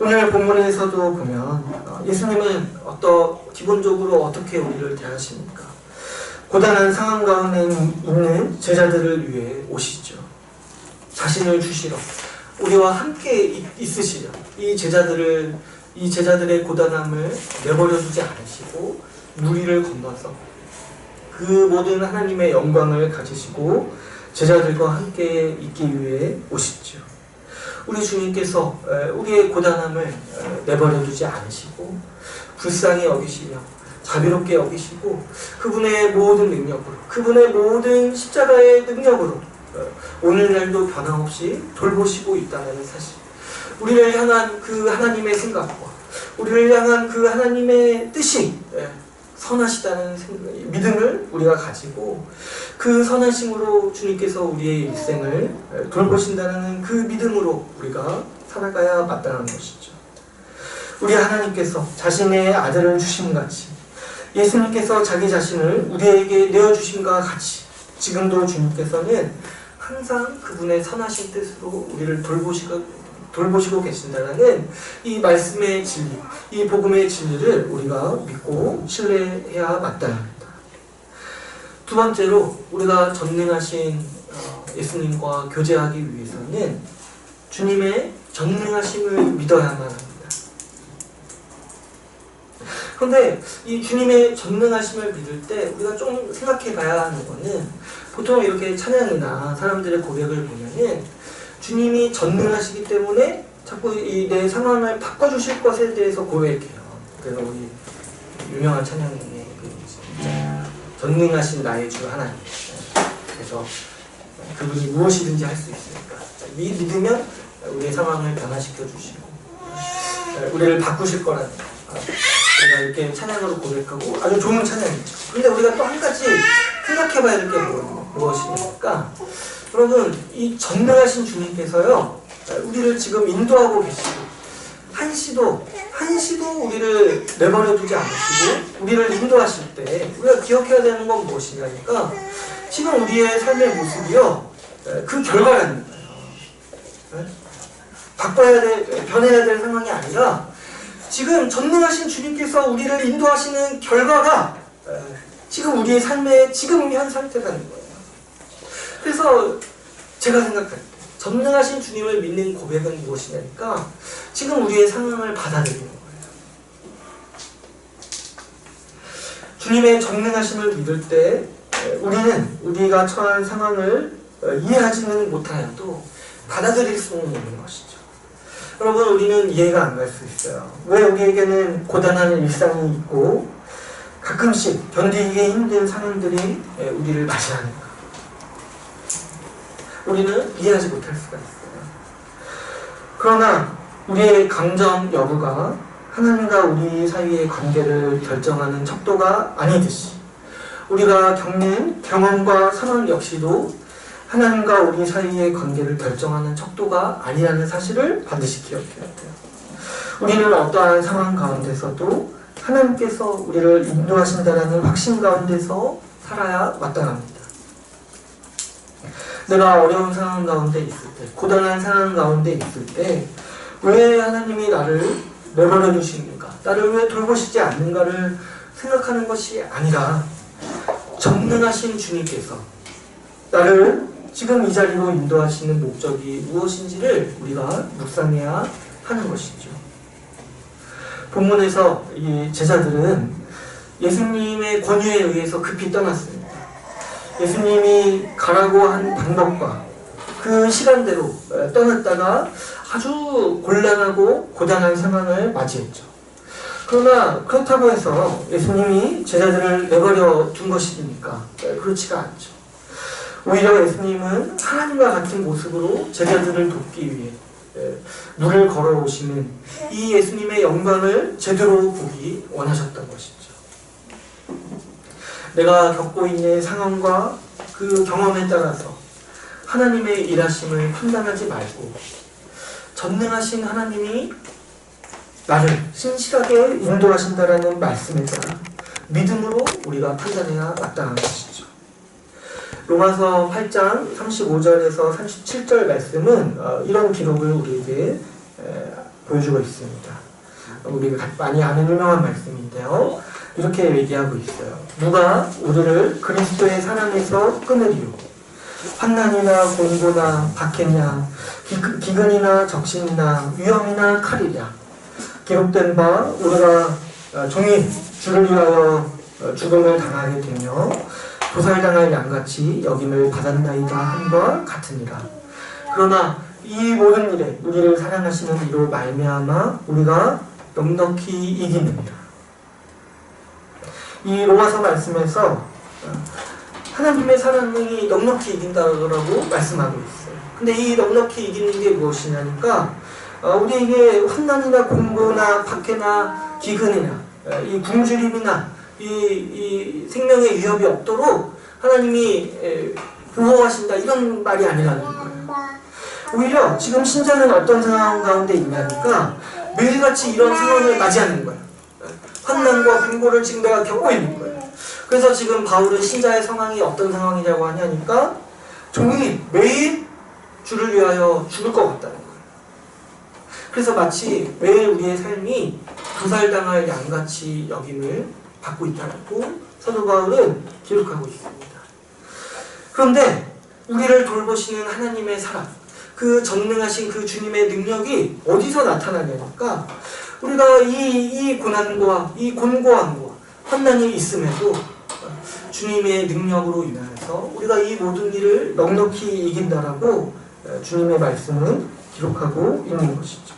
오늘 본문에서도 보면 예수님은 기본적으로 어떻게 우리를 대하십니까? 고단한 상황 가운데 있는 제자들을 위해 오시죠. 자신을 주시러 우리와 함께 있으시려 이 제자들의 고단함을 내버려두지 않으시고 무리를 건너서 그 모든 하나님의 영광을 가지시고 제자들과 함께 있기 위해 오시죠. 우리 주님께서 우리의 고단함을 내버려두지 않으시고 불쌍히 여기시며 자비롭게 여기시고 그분의 모든 능력으로 그분의 모든 십자가의 능력으로 오늘날도 변함없이 돌보시고 있다는 사실, 우리를 향한 그 하나님의 생각과 우리를 향한 그 하나님의 뜻이 선하시다는 믿음을 우리가 가지고 그 선하심으로 주님께서 우리의 일생을 돌보신다는 그 믿음으로 우리가 살아가야 마땅한 것이죠. 우리 하나님께서 자신의 아들을 주심같이 예수님께서 자기 자신을 우리에게 내어주심과 같이 지금도 주님께서는 항상 그분의 선하신 뜻으로 우리를 돌보시고 계신다는 이 말씀의 진리, 이 복음의 진리를 우리가 믿고 신뢰해야 마땅합니다. 두 번째로 우리가 전능하신 예수님과 교제하기 위해서는 주님의 전능하심을 믿어야만 합니다. 그런데 이 주님의 전능하심을 믿을 때 우리가 좀 생각해 봐야 하는 것은 보통 이렇게 찬양이나 사람들의 고백을 보면은 주님이 전능하시기 때문에 자꾸 내 상황을 바꿔주실 것에 대해서 고백해요. 그래서 우리 유명한 찬양에 전능하신 나의 주 하나님. 그래서 그분이 무엇이든지 할 수 있으니까 믿으면 우리의 상황을 변화시켜 주시고 우리를 바꾸실 거라는 우리가 이렇게 찬양으로 고백하고 아주 좋은 찬양이죠. 그런데 우리가 또 한 가지 생각해 봐야 될 게 무엇입니까? 여러분, 이 전능하신 주님께서요 우리를 지금 인도하고 계시고 한시도 우리를 내버려두지 않으시고 우리를 인도하실 때 우리가 기억해야 되는 건 무엇이냐니까 지금 우리의 삶의 모습이요 그 결과라는 거예요. 바꿔야 될, 변해야 될 상황이 아니라 지금 전능하신 주님께서 우리를 인도하시는 결과가 지금 우리의 삶의 지금 현 상태라는 거예요. 그래서 제가 생각할 때 전능하신 주님을 믿는 고백은 무엇이냐니까 지금 우리의 상황을 받아들이는 거예요. 주님의 전능하심을 믿을 때 우리는 우리가 처한 상황을 이해하지는 못하여도 받아들일 수는 있는 것이죠. 여러분, 우리는 이해가 안 갈 수 있어요. 왜 우리에게는 고단한 일상이 있고 가끔씩 견디기 힘든 상황들이 우리를 맞이하는가? 우리는 이해하지 못할 수가 있어요. 그러나 우리의 강정 여부가 하나님과 우리 사이의 관계를 결정하는 척도가 아니듯이 우리가 겪는 경험과 상황 역시도 하나님과 우리 사이의 관계를 결정하는 척도가 아니라는 사실을 반드시 기억해야 돼요. 우리는 어떠한 상황 가운데서도 하나님께서 우리를 인도하신다는 확신 가운데서 살아야 마땅합니다. 내가 어려운 상황 가운데 있을 때, 고단한 상황 가운데 있을 때 왜 하나님이 나를 내버려 두십니까? 나를 왜 돌보시지 않는가를 생각하는 것이 아니라 전능하신 주님께서 나를 지금 이 자리로 인도하시는 목적이 무엇인지를 우리가 묵상해야 하는 것이죠. 본문에서 이 제자들은 예수님의 권유에 의해서 급히 떠났습니다. 예수님이 가라고 한 방법과 그 시간대로 떠났다가 아주 곤란하고 고단한 상황을 맞이했죠. 그러나 그렇다고 해서 예수님이 제자들을 내버려 둔 것입니까? 그렇지가 않죠. 오히려 예수님은 하나님과 같은 모습으로 제자들을 돕기 위해 물을 걸어오시는 이 예수님의 영광을 제대로 보기 원하셨던 것이죠. 내가 겪고 있는 상황과 그 경험에 따라서 하나님의 일하심을 판단하지 말고 전능하신 하나님이 나를 신실하게 인도하신다라는 말씀에 따라 믿음으로 우리가 판단해야 마땅한 것이죠. 로마서 8장 35절에서 37절 말씀은 이런 기록을 우리에게 보여주고 있습니다. 우리가 많이 아는 유명한 말씀인데요. 이렇게 얘기하고 있어요. 누가 우리를 그리스도의 사랑에서 끊으리요? 환난이나 곤고나 박해냐, 기근이나 적신이나 위험이나 칼이랴. 기록된 바 우리가 종일 주를 위하여 죽음을 당하게 되며 도살당할 양같이 여김을 받았나이다 함과 같으니라. 그러나 이 모든 일에 우리를 사랑하시는 이로 말미암아 우리가 넉넉히 이기느니라. 이 로마서 말씀에서 하나님의 사랑이 넉넉히 이긴다고 말씀하고 있어요. 근데 이 넉넉히 이기는 게 무엇이냐니까 우리에게 환난이나 공고나 박해나 기근이나 이 굶주림이나 이 생명의 위협이 없도록 하나님이 보호하신다 이런 말이 아니라는 거예요. 오히려 지금 신자는 어떤 상황 가운데 있냐니까 매일같이 이런 상황을 맞이하는 거예요. 환난과 공고를 지금 내가 겪고 있는 거예요. 그래서 지금 바울은 신자의 상황이 어떤 상황이라고 하냐니까 종일 매일 주를 위하여 죽을 것 같다는 거예요. 그래서 마치 매일 우리의 삶이 도살당할 양같이 여김을 받고 있다고 사도 바울은 기록하고 있습니다. 그런데 우리를 돌보시는 하나님의 사랑, 그 전능하신 그 주님의 능력이 어디서 나타나냐니까 우리가 이 고난과 이 곤고함과 환난이 있음에도 주님의 능력으로 인하여서 우리가 이 모든 일을 넉넉히 이긴다라고 주님의 말씀은 기록하고 있는 것이죠.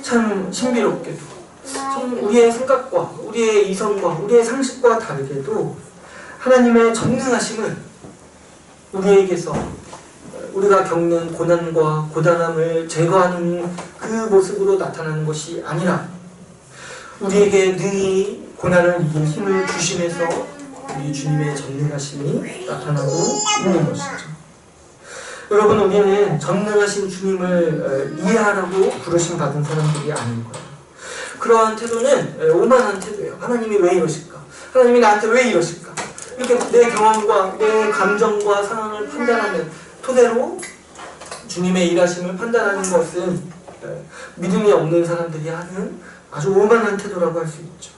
참 신비롭게도 참 우리의 생각과 우리의 이성과 우리의 상식과 다르게도 하나님의 전능하심은 우리에게서 우리가 겪는 고난과 고단함을 제거하는 그 모습으로 나타나는 것이 아니라 우리에게 능히 고난을 이길 힘을 주심에서 우리 주님의 전능하심이 나타나고 있는 것이죠. 여러분, 우리는 전능하신 주님을 이해하라고 부르심 받은 사람들이 아닌 거예요. 그러한 태도는 오만한 태도예요. 하나님이 왜 이러실까? 하나님이 나한테 왜 이러실까? 이렇게 내 경험과 내 감정과 상황을 판단하는 토대로 주님의 일하심을 판단하는 것은 믿음이 없는 사람들이 하는 아주 오만한 태도라고 할 수 있죠.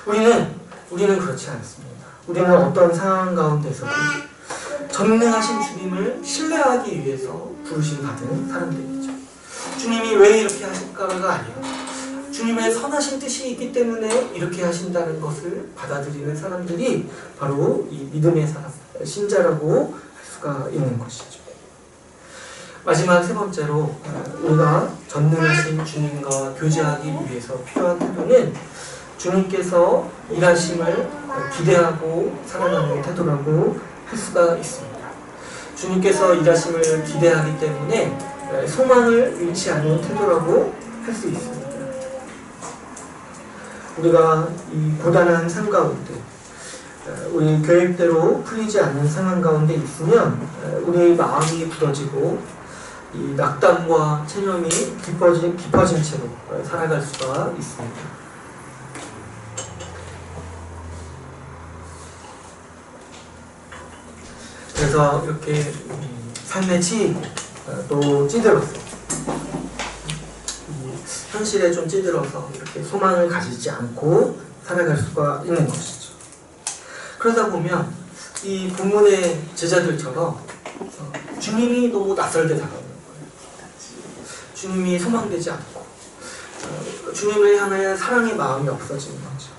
우리는 그렇지 않습니다. 우리는 어떤 상황 가운데서도 전능하신 주님을 신뢰하기 위해서 부르심 받은 사람들이죠. 주님이 왜 이렇게 하실까가 아니에요. 주님의 선하신 뜻이 있기 때문에 이렇게 하신다는 것을 받아들이는 사람들이 바로 이 믿음의 사람, 신자라고 할 수가 있는 것이죠. 마지막 세 번째로 우리가 전능하신 주님과 교제하기 위해서 필요한 태도는 주님께서 일하심을 기대하고 살아가는 태도라고 할 수가 있습니다. 주님께서 일하심을 기대하기 때문에 소망을 잃지 않는 태도라고 할 수 있습니다. 우리가 이 고단한 삶 가운데 우리 계획대로 풀리지 않는 상황 가운데 있으면 우리의 마음이 굳어지고 이 낙담과 체념이 깊어진 채로 살아갈 수가 있습니다. 그래서 이렇게 삶에 치이고 또 찌들어서 현실에 좀 찌들어서 이렇게 소망을 가지지 않고 살아갈 수가 있는 것이죠. 그러다 보면 이 본문의 제자들처럼 주님이 너무 낯설게 다가오는 거예요. 주님이 소망되지 않고 주님을 향해 사랑의 마음이 없어지는 거죠.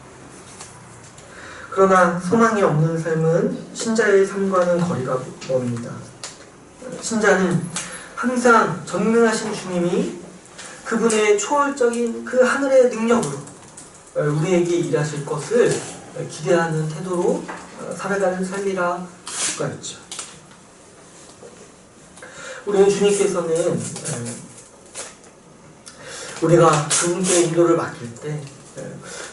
그러나 소망이 없는 삶은 신자의 삶과는 거리가 멉니다. 신자는 항상 전능하신 주님이 그분의 초월적인 그 하늘의 능력으로 우리에게 일하실 것을 기대하는 태도로 살아가는 삶이라 할 수가 있죠. 우리는 주님께서는 우리가 그분께 인도를 맡길 때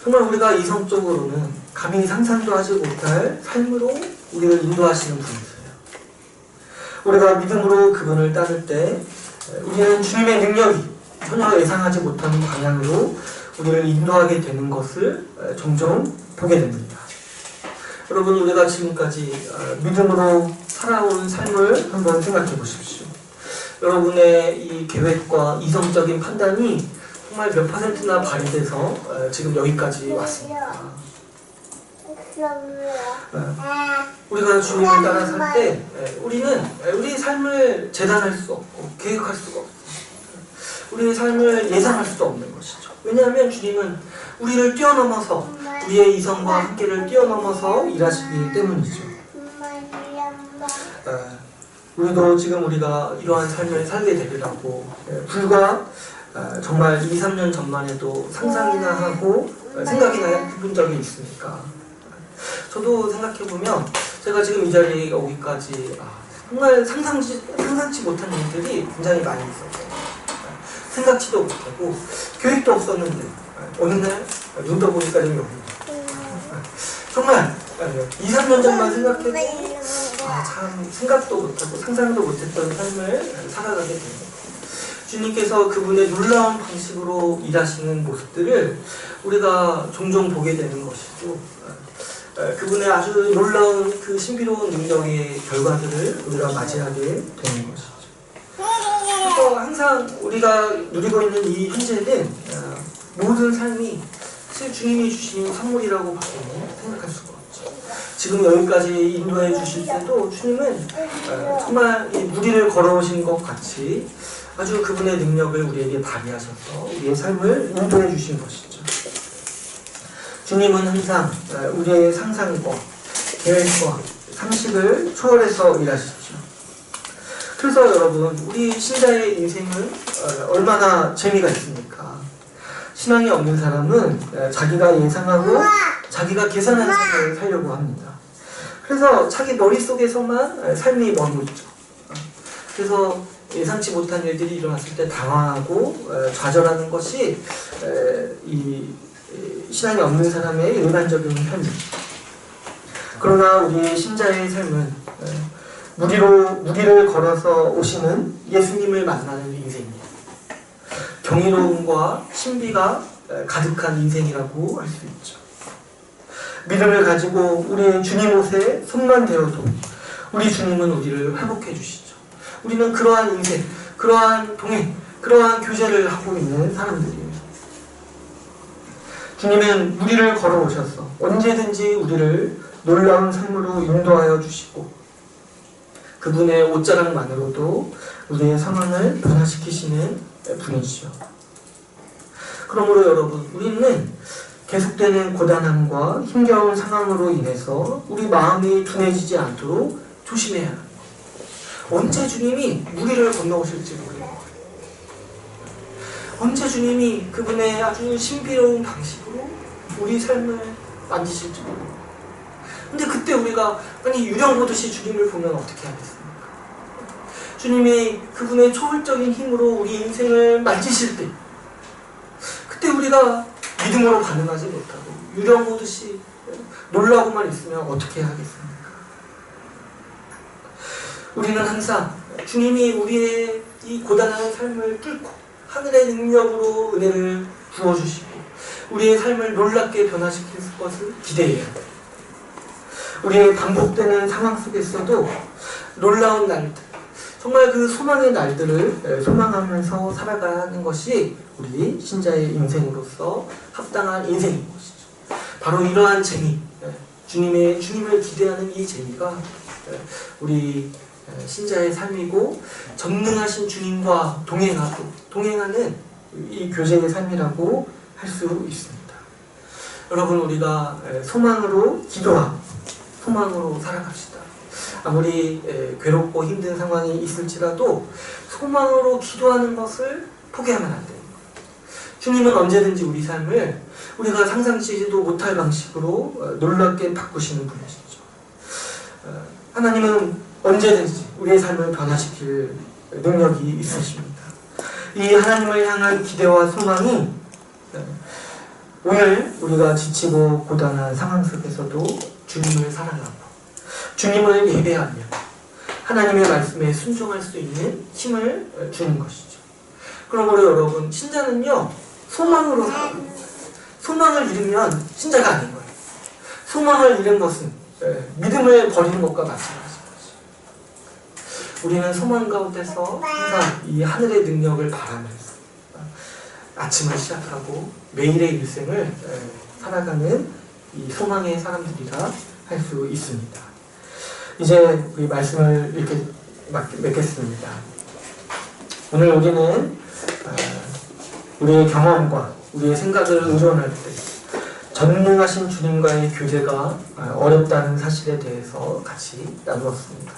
정말 우리가 이성적으로는 감히 상상도 하지 못할 삶으로 우리를 인도하시는 분이세요. 우리가 믿음으로 그분을 따를 때 우리는 주님의 능력이 전혀 예상하지 못하는 방향으로 우리를 인도하게 되는 것을 종종 보게 됩니다. 여러분, 우리가 지금까지 믿음으로 살아온 삶을 한번 생각해 보십시오. 여러분의 이 계획과 이성적인 판단이 정말 몇 %나 발휘돼서 지금 여기까지 왔습니다. 우리가 주님을 따라 살 때 우리는 우리 삶을 재단할 수 없고 계획할 수가 없어요. 우리의 삶을 예상할 수도 없는 것이죠. 왜냐하면 주님은 우리를 뛰어넘어서 우리의 이성과 한계를 뛰어넘어서 일하시기 때문이죠. 우리도 지금 우리가 이러한 삶을 살게 되리라고 불과 정말 2, 3년 전만 해도 상상이나 하고 생각이나 해본 적이 있으니까 저도 생각해보면 제가 지금 이 자리에 오기까지 정말 상상치 못한 일들이 굉장히 많이 있었어요. 생각지도 못하고 계획도 없었는데 어느 날 눈 떠보니까 좀 여기 정말 2, 3년 전만 생각해도 참 생각도 못하고 상상도 못했던 삶을 살아가게 됩니다. 주님께서 그분의 놀라운 방식으로 일하시는 모습들을 우리가 종종 보게 되는 것이고 그분의 아주 놀라운 그 신비로운 능력의 결과들을 우리가 맞이하게 되는 것이죠. 그래서 항상 우리가 누리고 있는 이 현재는 모든 삶이 사실 주님이 주신 선물이라고 밖에는 생각할 수가 없죠. 지금 여기까지 인도해 주실 때도 주님은 정말 이 무리를 걸어오신 것 같이 아주 그분의 능력을 우리에게 발휘하셔서 우리의 삶을 인도해 주신 것이죠. 주님은 항상 우리의 상상과 계획과 상식을 초월해서 일하시죠. 그래서 여러분, 우리 신자의 인생은 얼마나 재미가 있습니까? 신앙이 없는 사람은 자기가 예상하고 자기가 계산한 삶을 살려고 합니다. 그래서 자기 머릿속에서만 삶이 머무르죠. 그래서 예상치 못한 일들이 일어났을 때 당황하고 좌절하는 것이 이 신앙이 없는 사람의 일반적인 현입니다. 그러나 우리의 신자의 삶은 무리를 걸어서 오시는 예수님을 만나는 인생입니다. 경이로움과 신비가 가득한 인생이라고 할 수 있죠. 믿음을 가지고 우리의 주님 옷에 손만 대어도 우리 주님은 우리를 회복해 주시죠. 우리는 그러한 인생, 그러한 동행, 그러한 교제를 하고 있는 사람들이에요. 주님은 우리를 걸어오셔서 언제든지 우리를 놀라운 삶으로 인도하여 주시고 그분의 옷자락만으로도 우리의 상황을 변화시키시는 분이시죠. 그러므로 여러분, 우리는 계속되는 고단함과 힘겨운 상황으로 인해서 우리 마음이 둔해지지 않도록 조심해야 합니다. 언제 주님이 우리를 건너오실지 모르는 거예요. 언제 주님이 그분의 아주 신비로운 방식으로 우리 삶을 만지실지 모르는 거예요. 근데 그때 우리가 아니 유령 보듯이 주님을 보면 어떻게 하겠습니까? 주님이 그분의 초월적인 힘으로 우리 인생을 만지실 때 그때 우리가 믿음으로 반응하지 못하고 유령 보듯이 놀라고만 있으면 어떻게 하겠습니까? 우리는 항상 주님이 우리의 이 고단한 삶을 뚫고 하늘의 능력으로 은혜를 부어주시고 우리의 삶을 놀랍게 변화시킬 것을 기대해야 합니다. 우리의 반복되는 상황 속에서도 놀라운 날들, 정말 그 소망의 날들을 소망하면서 살아가야 하는 것이 우리 신자의 인생으로서 합당한 인생인 것이죠. 바로 이러한 재미, 주님을 기대하는 이 재미가 우리 신자의 삶이고 전능하신 주님과 동행하는 이 교제의 삶이라고 할 수 있습니다. 여러분, 우리가 소망으로 기도하고 소망으로 살아갑시다. 아무리 괴롭고 힘든 상황이 있을지라도 소망으로 기도하는 것을 포기하면 안 됩니다. 주님은 언제든지 우리 삶을 우리가 상상치지도 못할 방식으로 놀랍게 바꾸시는 분이시죠. 하나님은 언제든지 우리의 삶을 변화시킬 능력이 있으십니다. 이 하나님을 향한 기대와 소망이 오늘 우리가 지치고 고단한 상황 속에서도 주님을 사랑하고 주님을 예배하며 하나님의 말씀에 순종할 수 있는 힘을 주는 것이죠. 그러므로 여러분, 신자는요 소망으로 살아갑니다. 소망을 잃으면 신자가 아닌 거예요. 소망을 잃은 것은 믿음을 버리는 것과 마찬가지입니다. 우리는 소망 가운데서 항상 이 하늘의 능력을 바라면서 아침을 시작하고 매일의 일생을 살아가는 이 소망의 사람들이라 할 수 있습니다. 이제 우리 말씀을 이렇게 맺겠습니다. 오늘 우리는 우리의 경험과 우리의 생각을 의존할 때 전능하신 주님과의 교제가 어렵다는 사실에 대해서 같이 나누었습니다.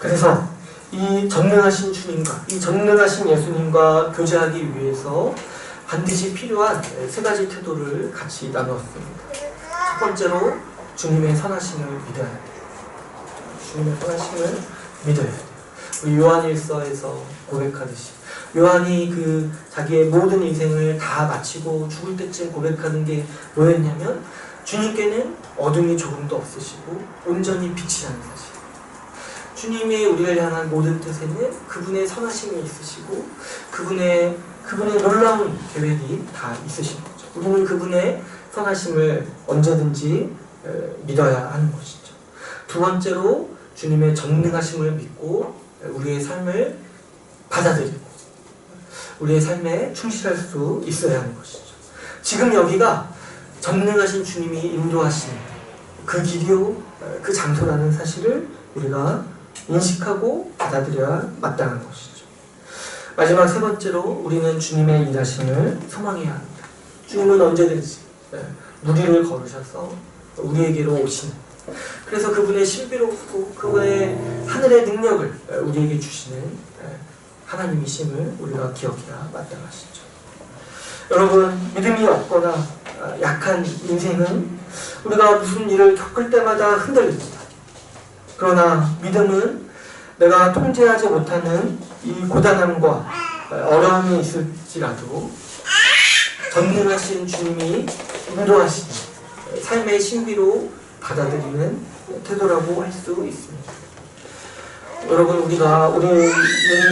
그래서 이 전능하신 주님과 이 전능하신 예수님과 교제하기 위해서 반드시 필요한 세 가지 태도를 같이 나누었습니다. 첫 번째로 주님의 선하심을 믿어야 돼요. 주님의 선하심을 믿어야 돼요. 우리 요한일서에서 고백하듯이 요한이 그 자기의 모든 인생을 다 마치고 죽을 때쯤 고백하는 게 뭐였냐면 주님께는 어둠이 조금도 없으시고 온전히 빛이라는 사실. 주님이 우리를 향한 모든 뜻에는 그분의 선하심이 있으시고 그분의 놀라운 계획이 다 있으신 거죠. 우리는 그분의 선하심을 언제든지 믿어야 하는 것이죠. 두 번째로 주님의 전능하심을 믿고 우리의 삶을 받아들이고 우리의 삶에 충실할 수 있어야 하는 것이죠. 지금 여기가 전능하신 주님이 인도하시는 그 길이요 그 장소라는 사실을 우리가 인식하고 받아들여야 마땅한 것이죠. 마지막 세 번째로 우리는 주님의 일하심을 소망해야 합니다. 주님은 언제든지 우리를 걸으셔서 우리에게로 오시는, 그래서 그분의 신비롭고 그분의 하늘의 능력을 우리에게 주시는 하나님이심을 우리가 기억해야 마땅하시죠. 여러분, 믿음이 없거나 약한 인생은 우리가 무슨 일을 겪을 때마다 흔들립니다. 그러나 믿음은 내가 통제하지 못하는 이 고단함과 어려움이 있을지라도 전능하신 주님이 인도하시는 삶의 신비로 받아들이는 태도라고 할 수 있습니다. 여러분, 우리가 우리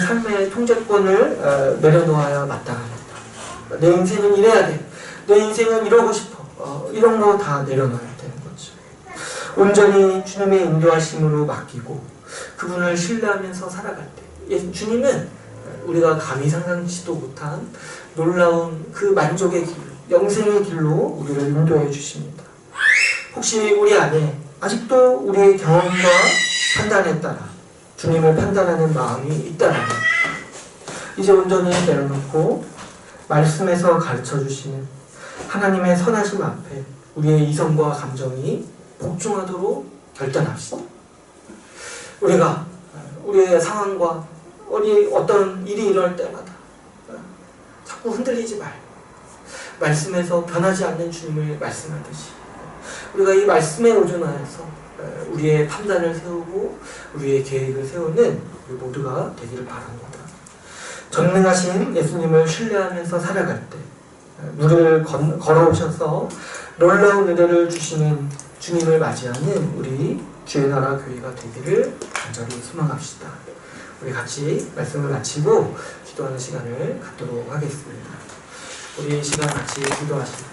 삶의 통제권을 내려놓아야 마땅합니다. 내 인생은 이래야 돼. 내 인생은 이러고 싶어. 이런 거 다 내려놔야 되는 거죠. 온전히 주님의 인도하심으로 맡기고 그분을 신뢰하면서 살아갈 때 주님은 우리가 감히 상상치도 못한 놀라운 그 만족의 길, 영생의 길로 우리를 인도해 주십니다. 혹시 우리 안에 아직도 우리의 경험과 판단에 따라 주님을 판단하는 마음이 있다면 이제 온전히 내려놓고 말씀에서 가르쳐 주시는 하나님의 선하심 앞에 우리의 이성과 감정이 복종하도록 결단합시다. 우리가 우리의 상황과 어떤 일이 일어날 때마다 자꾸 흔들리지 말고 말씀에서 변하지 않는 주님을 말씀하듯이 우리가 이 말씀에 의존하여서 우리의 판단을 세우고 우리의 계획을 세우는 우리 모두가 되기를 바랍니다. 전능하신 예수님을 신뢰하면서 살아갈 때 물을 걸어오셔서 놀라운 은혜를 주시는 주님을 맞이하는 우리 주의 나라 교회가 되기를 간절히 소망합시다. 우리 같이 말씀을 마치고 기도하는 시간을 갖도록 하겠습니다. 우리 이 시간 같이 기도하실 때